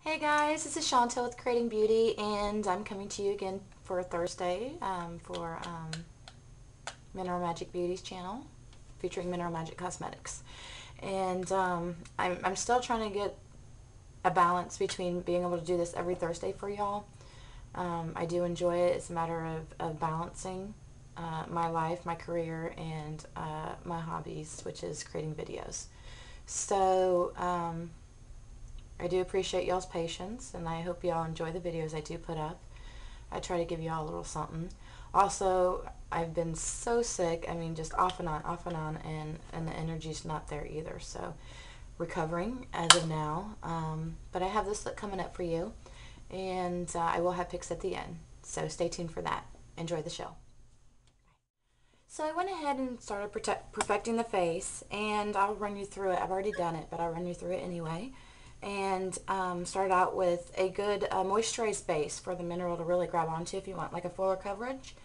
Hey guys, this is Chantel with Creating Beauty, and I'm coming to you again for Thursday for Mineral Magic Beauty's channel, featuring Mineral Magic Cosmetics. And I'm still trying to get a balance between being able to do this every Thursday for y'all. I do enjoy it. It's a matter of balancing my life, my career, and my hobbies, which is creating videos. So I do appreciate y'all's patience, and I hope y'all enjoy the videos I do put up. I try to give y'all a little something. Also, I've been so sick, I mean just off and on, and the energy's not there either. So, recovering as of now. But I have this look coming up for you, and I will have pics at the end. So stay tuned for that. Enjoy the show. So I went ahead and started perfecting the face, and I'll run you through it. I've already done it, but I'll run you through it anyway. And start out with a good moisturized base for the mineral to really grab onto if you want like a fuller coverage.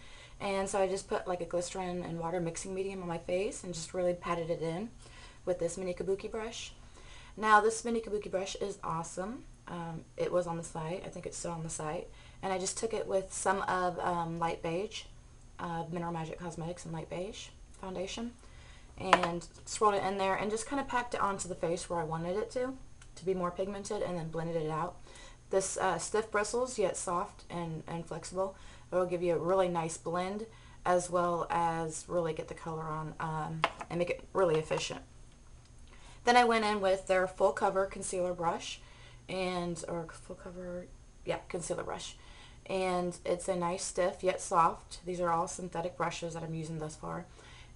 And so I just put like a glycerin and water mixing medium on my face and just really patted it in with this mini Kabuki brush. Now this mini Kabuki brush is awesome. It was on the site. I think it's still on the site. And I just took it with some of Light Beige, Mineral Magic Cosmetics and Light Beige foundation, and swirled it in there and just kind of packed it onto the face where I wanted it to be more pigmented, and then blended it out. This stiff bristles yet soft and flexible. It will give you a really nice blend, as well as really get the color on and make it really efficient. Then I went in with their full cover concealer brush, concealer brush. And it's a nice stiff yet soft. These are all synthetic brushes that I'm using thus far.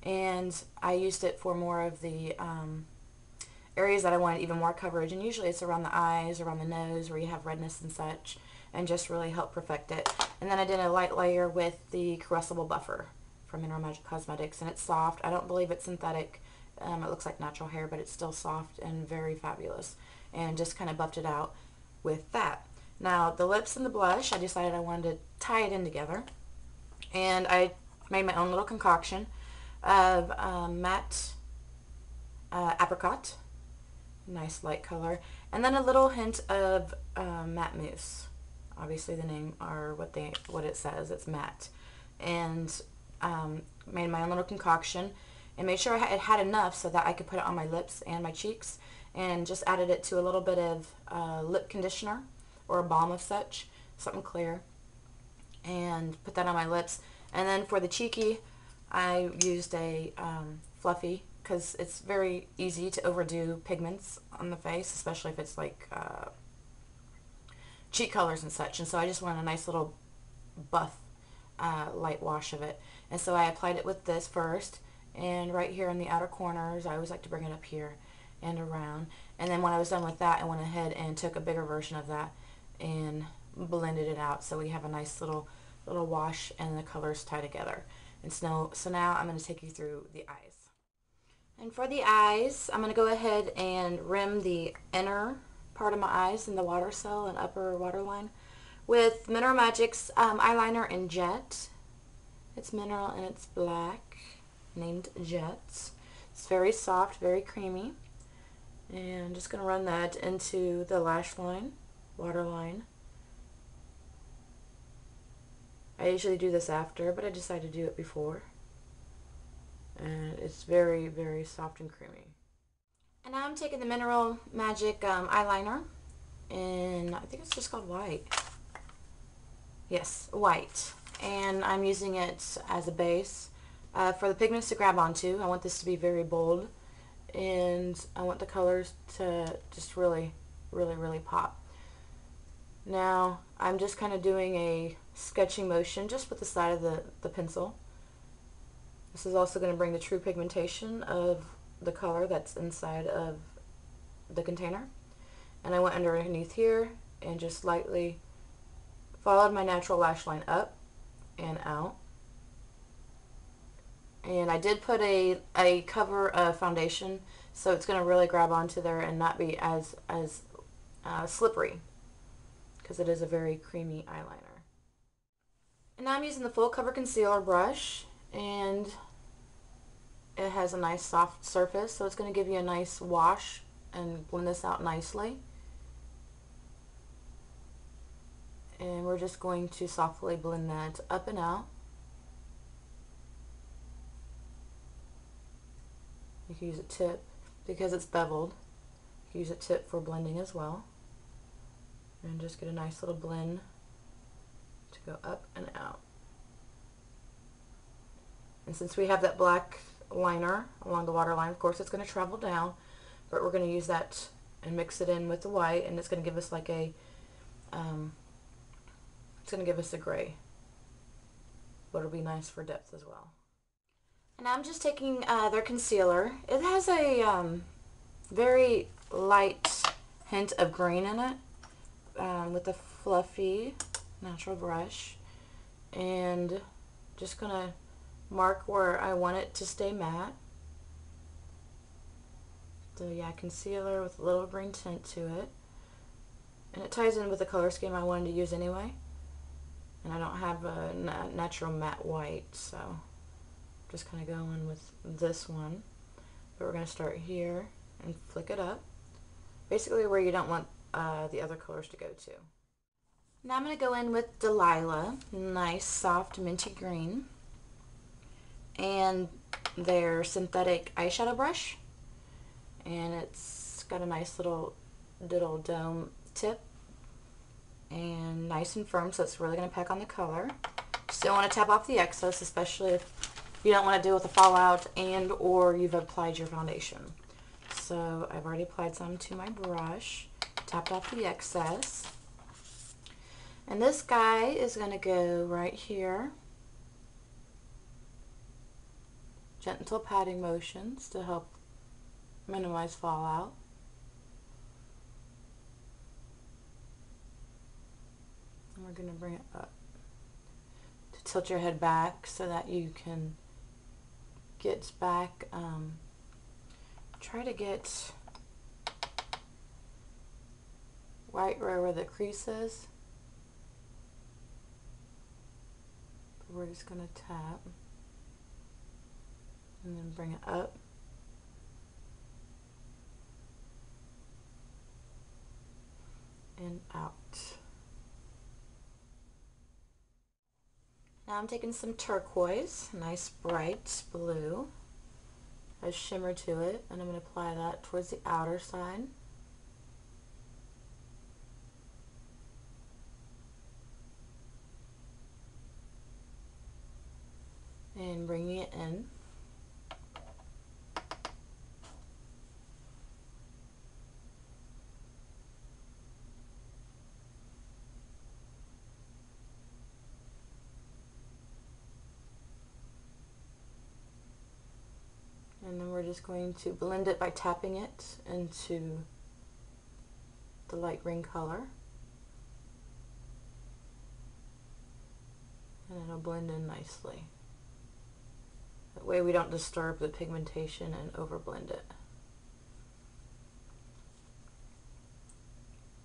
And I used it for more of the areas that I wanted even more coverage, and usually it's around the eyes, around the nose where you have redness and such, and just really help perfect it. And then I did a light layer with the Karessable Buffer from Mineral Magic Cosmetics, and it's soft. I don't believe it's synthetic. It looks like natural hair, but it's still soft and very fabulous, and just kind of buffed it out with that. Now the lips and the blush, I decided I wanted to tie it in together, and I made my own little concoction of matte Apricot, nice light color, and then a little hint of matte mousse. Obviously the name or what it says, it's matte. And made my own little concoction and made sure it had enough so that I could put it on my lips and my cheeks, and just added it to a little bit of lip conditioner or a balm of such, something clear, and put that on my lips. And then for the cheeky, I used a fluffy, because it's very easy to overdo pigments on the face, especially if it's like cheek colors and such. And so I just wanted a nice little buff light wash of it. And so I applied it with this first, and right here in the outer corners, I always like to bring it up here and around. And then when I was done with that, I went ahead and took a bigger version of that and blended it out, so we have a nice little wash and the colors tie together. And so now I'm going to take you through the eyes. And for the eyes, I'm going to go ahead and rim the inner part of my eyes in the water cell and upper waterline with Mineral Magic's eyeliner in Jet. It's mineral and it's black, named Jet. It's very soft, very creamy. And I'm just going to run that into the lash line, waterline. I usually do this after, but I decided to do it before. And it's very, very soft and creamy. And now I'm taking the Mineral Magic eyeliner, and I think it's just called White. Yes, White. And I'm using it as a base for the pigments to grab onto. I want this to be very bold, and I want the colors to just really, really, really pop. Now I'm just kind of doing a sketching motion just with the side of the pencil. This is also going to bring the true pigmentation of the color that's inside of the container. And I went underneath here and just lightly followed my natural lash line up and out. And I did put a cover of foundation, so it's going to really grab onto there and not be as slippery, because it is a very creamy eyeliner. And now I'm using the full cover concealer brush, and it has a nice soft surface, so it's going to give you a nice wash and blend this out nicely. And we're just going to softly blend that up and out. You can use a tip because it's beveled. You can use a tip for blending as well. And just get a nice little blend to go up and out. And since we have that black liner along the waterline, of course it's going to travel down, but we're going to use that and mix it in with the white, and it's going to give us like a, it's going to give us a gray, but it'll be nice for depth as well. And I'm just taking their concealer. It has a very light hint of green in it, with a fluffy natural brush, and just going to mark where I want it to stay matte. So yeah, concealer with a little green tint to it. And it ties in with the color scheme I wanted to use anyway. And I don't have a natural matte white, so just kind of going with this one. But we're going to start here and flick it up. Basically where you don't want the other colors to go to. Now I'm going to go in with Delilah, nice soft minty green, and their synthetic eyeshadow brush, and it's got a nice little dome tip and nice and firm, so it's really going to pack on the color. Still want to tap off the excess, especially if you don't want to deal with the fallout and or you've applied your foundation. So I've already applied some to my brush, tapped off the excess, and this guy is going to go right here. Gentle patting motions to help minimize fallout. And we're going to bring it up to tilt your head back so that you can get back, try to get right where the crease is. We're just going to tap and then bring it up. And out. Now I'm taking some turquoise, nice bright blue, has shimmer to it, and I'm going to apply that towards the outer side. And bringing it in. And then we're just going to blend it by tapping it into the light green color. And it'll blend in nicely. That way we don't disturb the pigmentation and overblend it.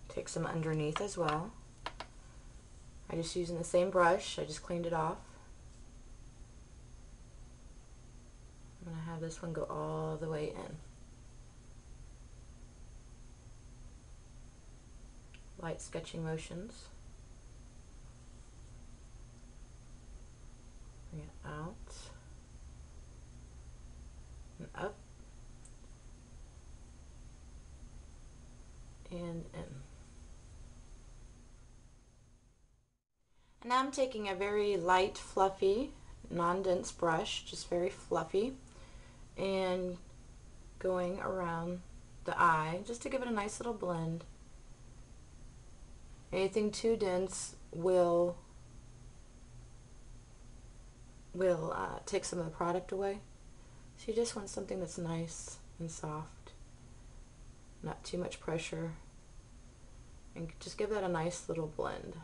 Take some underneath as well. I'm just using the same brush, I just cleaned it off. I'm going to have this one go all the way in. Light sketching motions. Bring it out and up and in. And now I'm taking a very light, fluffy, non-dense brush, just very fluffy, and going around the eye just to give it a nice little blend. Anything too dense will take some of the product away. So you just want something that's nice and soft, not too much pressure, and just give that a nice little blend.